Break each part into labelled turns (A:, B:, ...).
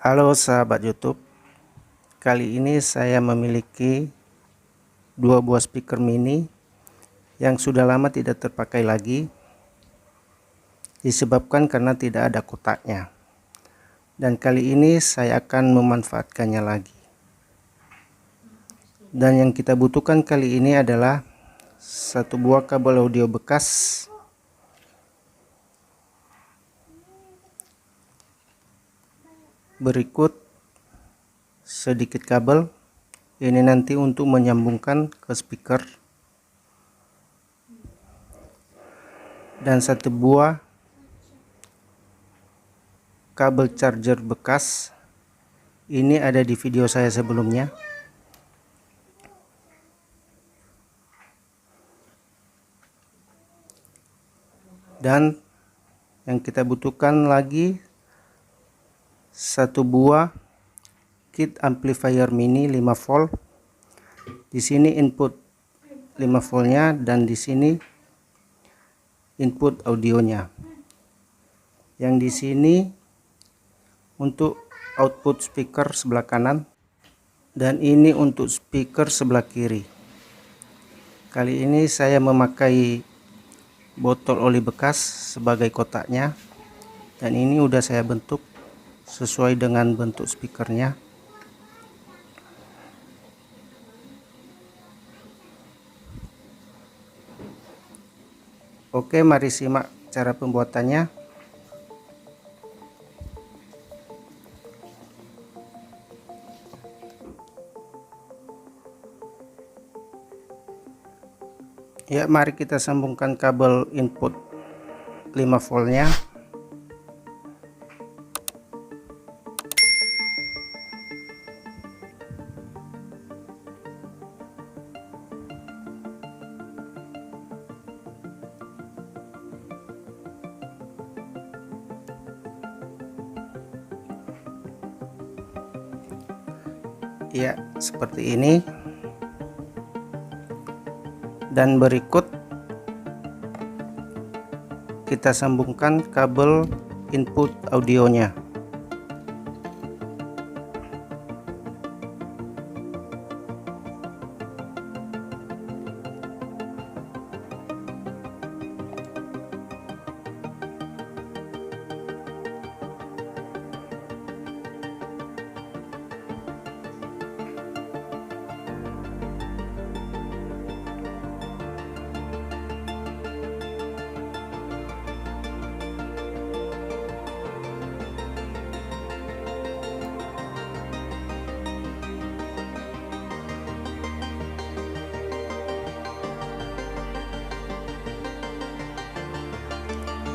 A: Halo sahabat YouTube, kali ini saya memiliki dua buah speaker mini yang sudah lama tidak terpakai lagi disebabkan karena tidak ada kotaknya, dan kali ini saya akan memanfaatkannya lagi. Dan yang kita butuhkan kali ini adalah satu buah kabel audio bekas, berikut sedikit kabel ini nanti untuk menyambungkan ke speaker, dan satu buah kabel charger bekas. Ini ada di video saya sebelumnya. Dan yang kita butuhkan lagi satu buah kit amplifier mini 5 volt. Di sini input 5 voltnya dan di sini input audionya. Yang di sini untuk output speaker sebelah kanan dan ini untuk speaker sebelah kiri. Kali ini saya memakai botol oli bekas sebagai kotaknya, dan ini udah saya bentuk sesuai dengan bentuk speakernya. Oke, mari simak cara pembuatannya. Ya, mari kita sambungkan kabel input 5 voltnya. Ya, seperti ini. Dan berikut kita sambungkan kabel input audionya.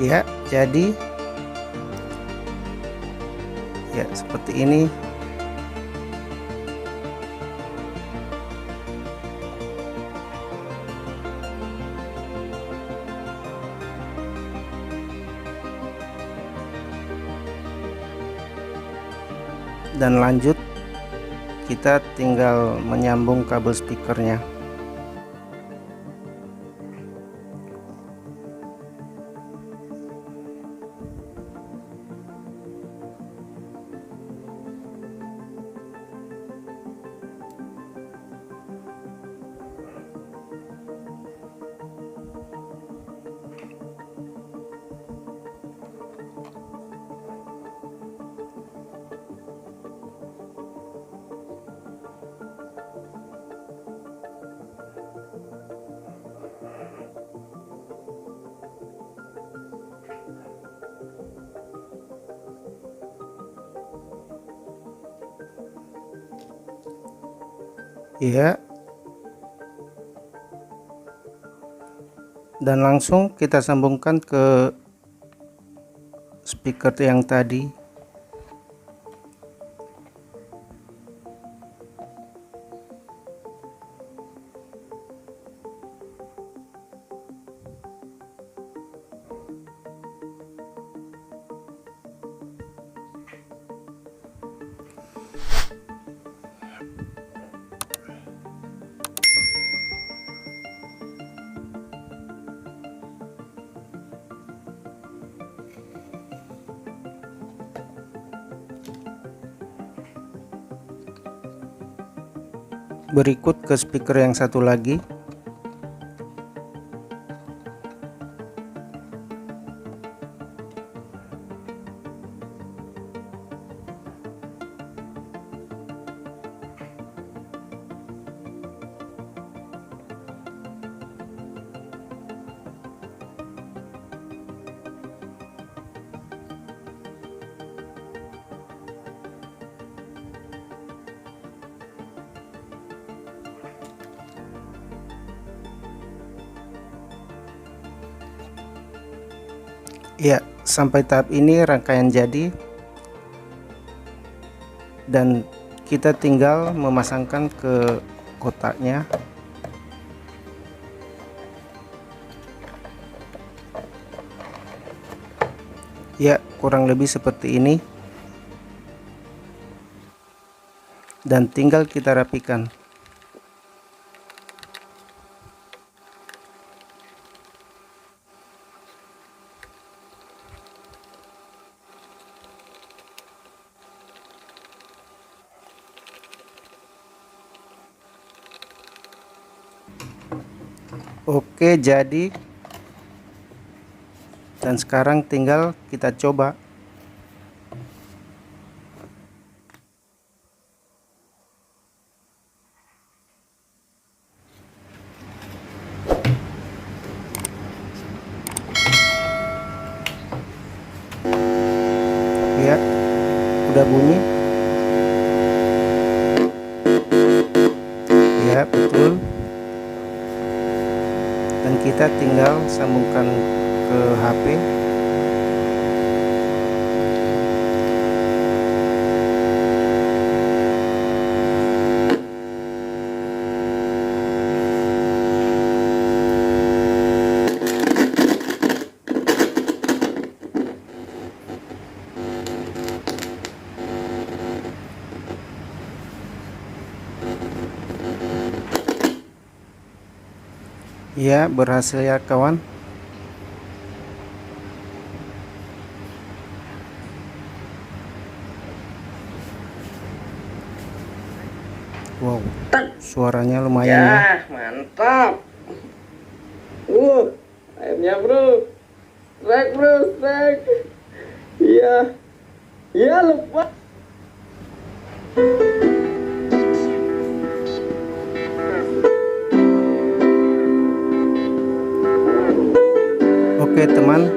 A: Ya, jadi ya seperti ini. Dan lanjut kita tinggal menyambung kabel speakernya. Ya, dan langsung kita sambungkan ke speaker yang tadi. Berikut ke speaker yang satu lagi. Ya, sampai tahap ini rangkaian jadi dan kita tinggal memasangkan ke kotaknya. Ya, kurang lebih seperti ini. Dan tinggal kita rapikan. Oke, jadi dan sekarang tinggal kita coba. Ya, udah bunyi. Ya, betul. Dan kita tinggal sambungkan ke HP. Ya, berhasil ya kawan. Wow, suaranya lumayan ya.
B: Mantap. Airnya bro. Strike bro, strike. Iya. Iya lupa.
A: Oke teman,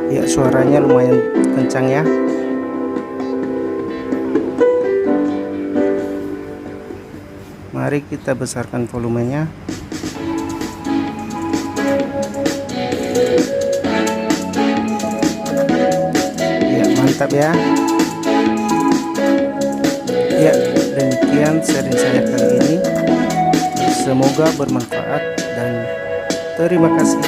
A: ya suaranya lumayan kencang ya. Mari kita besarkan volumenya. Ya, mantap ya. Ya, demikian sharing saya kali ini. Semoga bermanfaat dan terima kasih.